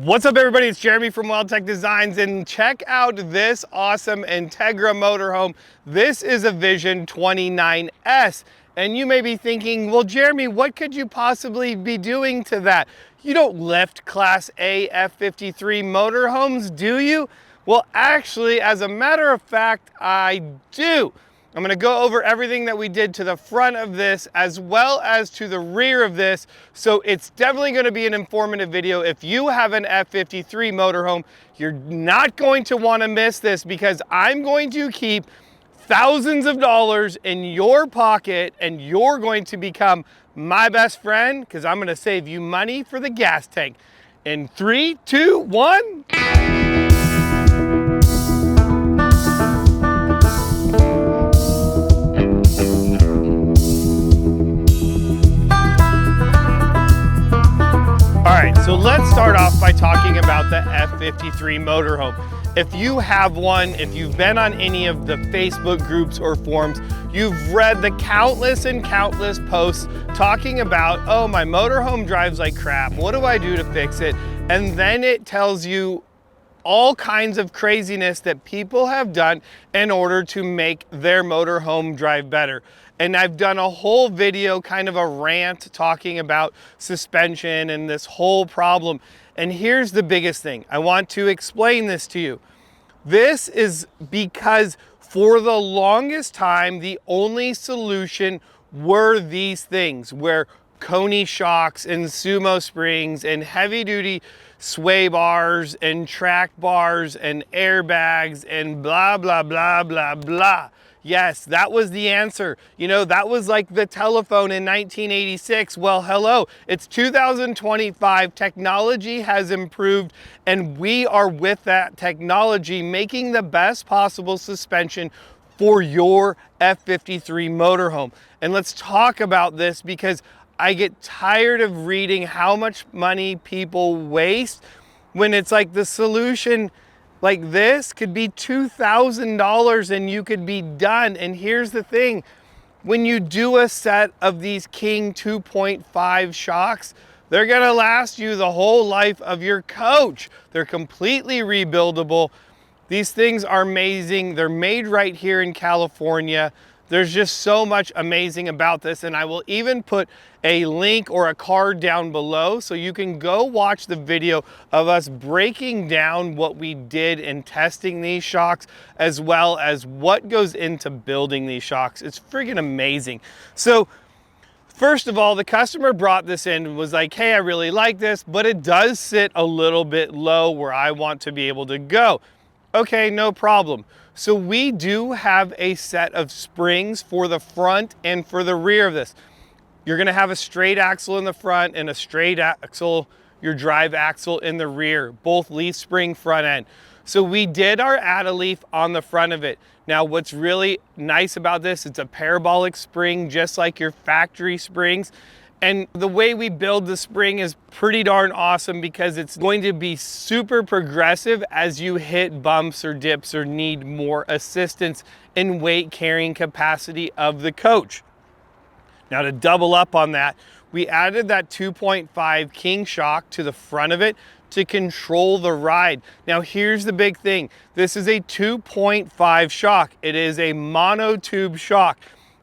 What's up, everybody? It's Jeremy from Weldtec Designs, and check out this awesome Entegra motorhome. This is a Vision 29S, and you may be thinking, well, Jeremy, what could you possibly be doing to that? You don't lift Class A F53 motorhomes, do you? Well, actually, as a matter of fact, I do. I'm gonna go over everything that we did to the front of this as well as to the rear of this. So it's definitely gonna be an informative video. If you have an F53 motorhome, you're not going to wanna miss this because I'm going to keep thousands of dollars in your pocket and you're going to become my best friend because I'm gonna save you money for the gas tank. In 3, 2, 1. So let's start off by talking about the F53 motorhome. If you have one, if you've been on any of the Facebook groups or forums, you've read the countless and countless posts talking about, oh, my motorhome drives like crap. What do I do to fix it? And then it tells you all kinds of craziness that people have done in order to make their motorhome drive better. And I've done a whole video, kind of a rant, talking about suspension and this whole problem. And here's the biggest thing. I want to explain this to you. This is because for the longest time, the only solution were these things, where Coney shocks and sumo springs and heavy duty sway bars and track bars and airbags and blah, blah, blah, blah, blah. Yes, that was the answer. You know, that was like the telephone in 1986. Well, hello, it's 2025. Technology has improved and we are with that technology making the best possible suspension for your F53 motorhome. And let's talk about this because I get tired of reading how much money people waste when it's like the solution like this could be $2,000 and you could be done. And here's the thing, when you do a set of these King 2.5 shocks, they're gonna last you the whole life of your coach. They're completely rebuildable. These things are amazing. They're made right here in California. There's just so much amazing about this, and I will even put a link or a card down below so you can go watch the video of us breaking down what we did in testing these shocks as well as what goes into building these shocks. It's friggin' amazing. So first of all, the customer brought this in and was like, hey, I really like this, but it does sit a little bit low where I want to be able to go. Okay, no problem. So we do have a set of springs for the front and for the rear of this. You're gonna have a straight axle in the front and a straight axle, your drive axle in the rear, both leaf spring front end. So we did our add-a-leaf on the front of it. Now, what's really nice about this, it's a parabolic spring, just like your factory springs. And the way we build the spring is pretty darn awesome because it's going to be super progressive as you hit bumps or dips or need more assistance in weight carrying capacity of the coach. Now, to double up on that, we added that 2.5 King shock to the front of it to control the ride. Now, here's the big thing. This is a 2.5 shock. It is a monotube shock.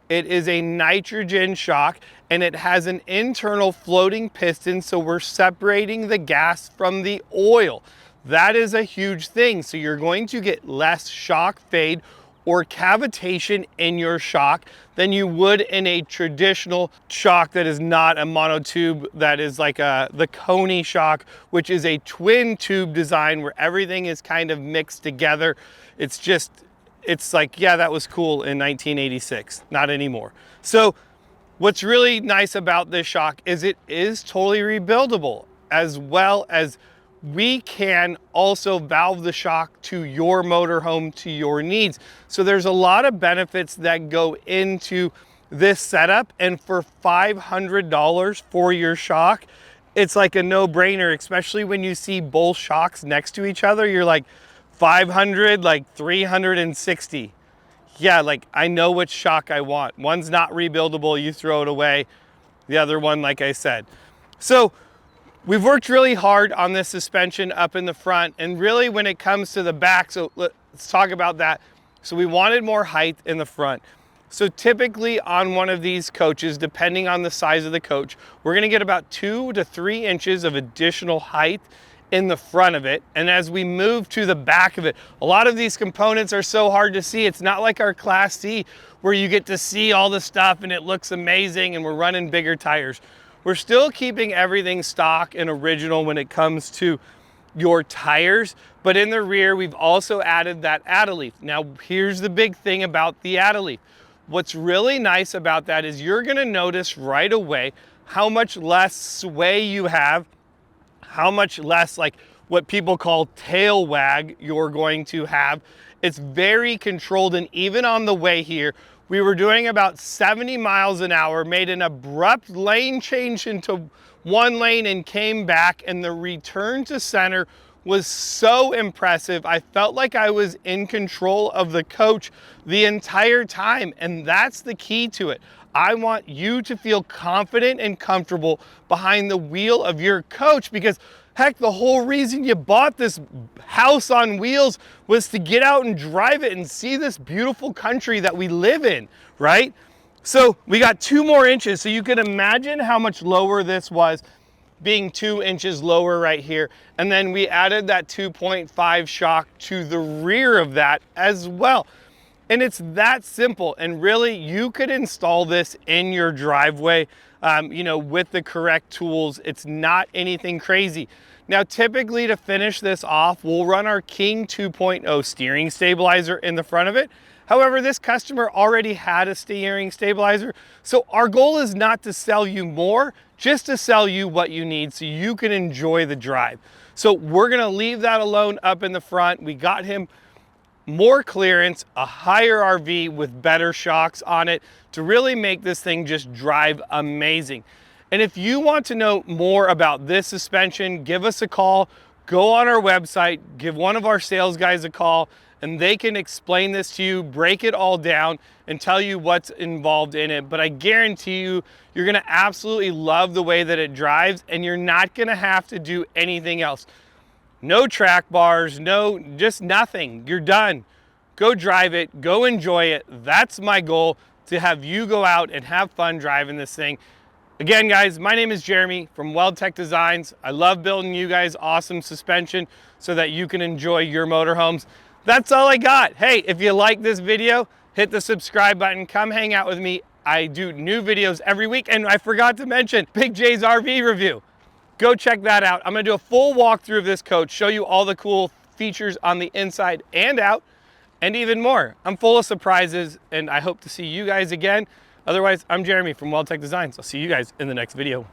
It is a nitrogen shock and it has an internal floating piston, so we're separating the gas from the oil. That is a huge thing. So you're going to get less shock fade or cavitation in your shock than you would in a traditional shock that is not a monotube, that is like the Coney shock, which is a twin tube design where everything is kind of mixed together. It's like, yeah, that was cool in 1986, not anymore. So what's really nice about this shock is it is totally rebuildable, as well as we can also valve the shock to your motorhome, to your needs. So there's a lot of benefits that go into this setup, and for $500 for your shock, it's like a no-brainer, especially when you see both shocks next to each other. You're like, 500, like 360. Yeah, like I know which shock I want. One's not rebuildable, you throw it away. The other one, like I said. So We've worked really hard on this suspension up in the front, and really when it comes to the back, so let's talk about that. So we wanted more height in the front. So typically on one of these coaches, depending on the size of the coach, we're gonna get about 2 to 3 inches of additional height in the front of it. And as we move to the back of it, a lot of these components are so hard to see. It's not like our Class C where you get to see all the stuff and it looks amazing and we're running bigger tires. We're still keeping everything stock and original when it comes to your tires, but in the rear, we've also added that add-a-leaf. Now, here's the big thing about the add-a-leaf. What's really nice about that is you're gonna notice right away how much less sway you have, how much less like what people call tail wag you're going to have. It's very controlled, and even on the way here, we were doing about 70 miles an hour, made an abrupt lane change into one lane and came back, and the return to center was so impressive. I felt like I was in control of the coach the entire time, and that's the key to it. I want you to feel confident and comfortable behind the wheel of your coach, because heck, the whole reason you bought this house on wheels was to get out and drive it and see this beautiful country that we live in, right? So we got 2 more inches. So you can imagine how much lower this was, being 2 inches lower right here. And then we added that 2.5 shock to the rear of that as well. And it's that simple. And really, you could install this in your driveway, you know, with the correct tools. It's not anything crazy. Now, typically to finish this off, we'll run our King 2.0 steering stabilizer in the front of it. However, this customer already had a steering stabilizer. So our goal is not to sell you more, just to sell you what you need so you can enjoy the drive. So we're gonna leave that alone up in the front. We got him more clearance, a higher RV with better shocks on it to really make this thing just drive amazing. And if you want to know more about this suspension, give us a call, go on our website, give one of our sales guys a call, and they can explain this to you, break it all down, and tell you what's involved in it. But I guarantee you, you're gonna absolutely love the way that it drives, and you're not gonna have to do anything else. No track bars, no, just nothing. You're done. Go drive it, go enjoy it. That's my goal, to have you go out and have fun driving this thing. Again, guys, my name is Jeremy from Weldtec Designs. I love building you guys awesome suspension so that you can enjoy your motorhomes. That's all I got. Hey, if you like this video, hit the subscribe button. Come hang out with me. I do new videos every week. And I forgot to mention Big J's RV review. Go check that out. I'm gonna do a full walkthrough of this coach, show you all the cool features on the inside and out, and even more. I'm full of surprises, and I hope to see you guys again. Otherwise, I'm Jeremy from Weldtec Designs. I'll see you guys in the next video.